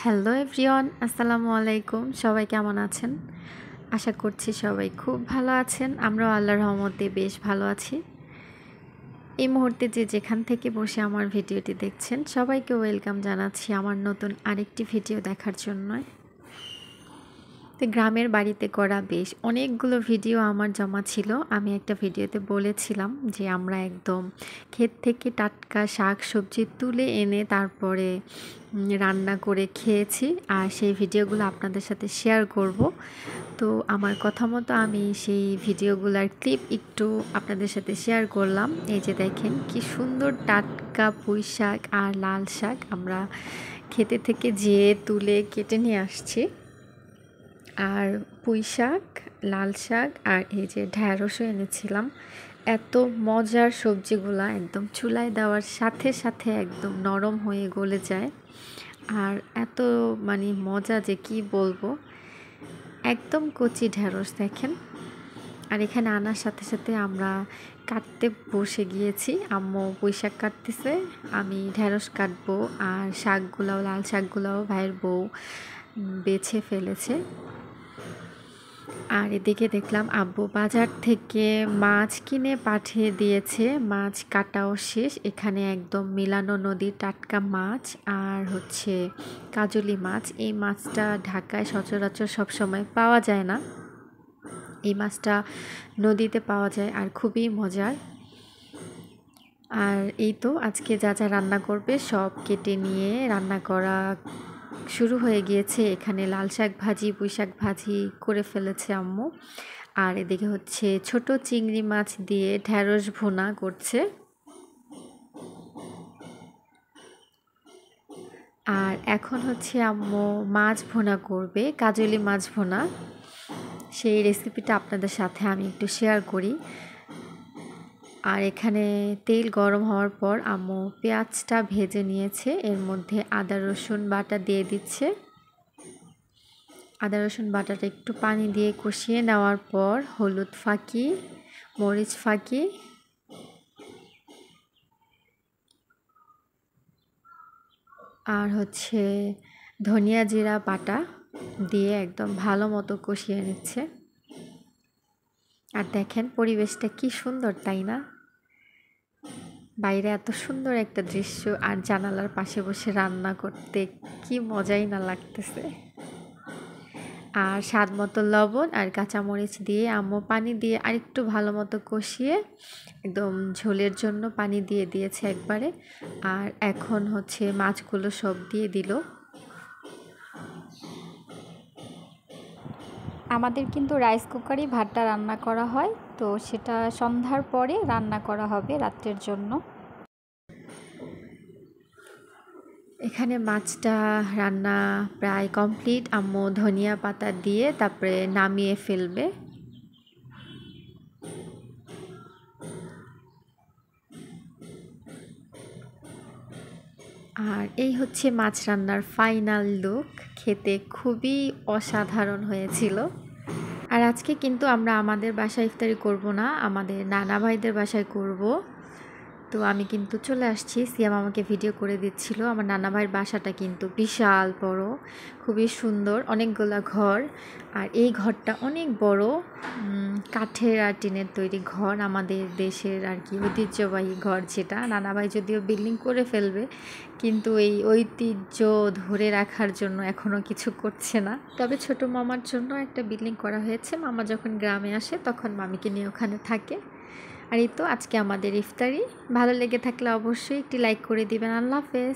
Hello everyone, আসসালামু আলাইকুম। সবাই কেমন আছেন? আশা করছি সবাই খুব ভালো আছেন। আমরাও আল্লাহর রহমতে বেশ ভালো আছি। এই মুহূর্তে যেখান থেকে বসে আমার ভিডিওটি দেখছেন সবাইকে ওয়েলকাম জানাচ্ছি আমার নতুন আরেকটি ভিডিও দেখার জন্য। তো গ্রামের বাড়িতে করা বেশ অনেকগুলো ভিডিও আমার জমা ছিল। আমি একটা ভিডিওতে বলেছিলাম যে আমরা একদম ক্ষেত থেকে টাটকা শাক সবজি তুলে এনে তারপরে রান্না করে খেয়েছি, আর সেই ভিডিওগুলো আপনাদের সাথে শেয়ার করব। তো আমার কথা মতো আমি সেই ভিডিওগুলোর ক্লিপ একটু আপনাদের সাথে শেয়ার করলাম। এই যে দেখেন কি সুন্দর টাটকা পুঁই শাক আর লাল শাক আমরা ক্ষেতে থেকে যেয়ে তুলে কেটে নিয়ে আসছি। আর পুঁই শাক, লাল শাক আর এই যে ঢ্যাঁড়সও এনেছিলাম। এত মজার সবজিগুলা, একদম চুলায় দেওয়ার সাথে সাথে একদম নরম হয়ে গলে যায়। আর এত মজা যে কি বলবো, একদম কচি ঢ্যাঁড়স দেখেন। আর এখানে আনার সাথে সাথে আমরা কাটতে বসে গিয়েছি। আম্মু পুঁই শাক কাটতেছে, আমি ঢ্যাঁড়স কাটবো, আর শাকগুলাও, লাল শাকগুলাও ভাইয়ের বউ বেছে ফেলেছে। আর এদিকে দেখলাম আব্বু বাজার থেকে মাছ কিনে পাঠিয়ে দিয়েছে। মাছ কাটাও শেষ। এখানে একদম মিলানো নদীর টাটকা মাছ আর হচ্ছে কাজলি মাছ। এই মাছটা ঢাকায় সচরাচর সবসময় পাওয়া যায় না। এই মাছটা নদীতে পাওয়া যায় আর খুবই মজার। আর এই তো আজকে যা যা রান্না করবে সব কেটে নিয়ে রান্না করা শুরু হয়ে গিয়েছে। এখানে লাল শাক ভাজি, পুঁই শাক ভাজি করে ফেলেছে আম্মু। আর এদিকে হচ্ছে ছোট চিংড়ি মাছ দিয়ে ঢ্যাঁড়স ভুনা করছে। আর এখন হচ্ছে আম্মু মাছ ভুনা করবে, কাজলি মাছ ভুনা। সেই রেসিপিটা আপনাদের সাথে আমি একটু শেয়ার করি। আর এখানে তেল গরম হওয়ার পর আম্মু পেঁয়াজটা ভেজে নিয়েছে, এর মধ্যে আদা রসুন বাটা দিয়ে দিচ্ছে। আদা রসুন বাটাটা একটু পানি দিয়ে কষিয়ে নেওয়ার পর হলুদ ফাঁকি, মরিচ ফাঁকি আর হচ্ছে ধনিয়া জিরা বাটা দিয়ে একদম ভালো মতো কষিয়ে নিচ্ছে। আর দেখেন পরিবেশটা কি সুন্দর, তাই না? বাইরে এত সুন্দর একটা দৃশ্য, আর জানালার পাশে বসে রান্না করতে কি মজাই না লাগতেছে। আর স্বাদ মতো লবণ আর কাঁচামরিচ দিয়ে আম্মু পানি দিয়ে আরেকটু ভালো মতো কষিয়ে একদম ঝোলের জন্য পানি দিয়ে দিয়েছে একবারে। আর এখন হচ্ছে মাছগুলো সব দিয়ে দিল। আমাদের কিন্তু রাইস কুকারেই ভাতটা রান্না করা হয়, তো সেটা সন্ধ্যার পরে রান্না করা হবে রাত্রের জন্য। এখানে মাছটা রান্না প্রায় কমপ্লিট। আম্মু ধনিয়া পাতা দিয়ে তারপরে নামিয়ে ফেলবে। আর এই হচ্ছে মাছ রান্নার ফাইনাল লুক। খেতে খুবই অসাধারণ হয়েছিল। আর আজকে কিন্তু আমরা আমাদের বাসায় ইফতারি করব না, আমাদের নানা ভাইদের বাসায় করব। তো আমি কিন্তু চলে আসছি। সিয়াম আমাকে ভিডিও করে দিচ্ছিল। আমার নানা ভাইয়ের বাসাটা কিন্তু বিশাল বড়, খুবই সুন্দর, অনেকগুলা ঘর। আর এই ঘরটা অনেক বড়, কাঠের আর টিনের তৈরি ঘর, আমাদের দেশের আর কি ঐতিহ্যবাহী ঘর যেটা। নানা ভাই যদিও বিল্ডিং করে ফেলবে, কিন্তু এই ঐতিহ্য ধরে রাখার জন্য এখনও কিছু করছে না। তবে ছোট মামার জন্য একটা বিল্ডিং করা হয়েছে। মামা যখন গ্রামে আসে তখন মামিকে নিয়ে ওখানে থাকে। আর এই তো আজকে আমাদের ইফতারি। ভালো লেগে থাকলে অবশ্যই একটি লাইক করে দিবেন। আল্লাহ হাফেজ।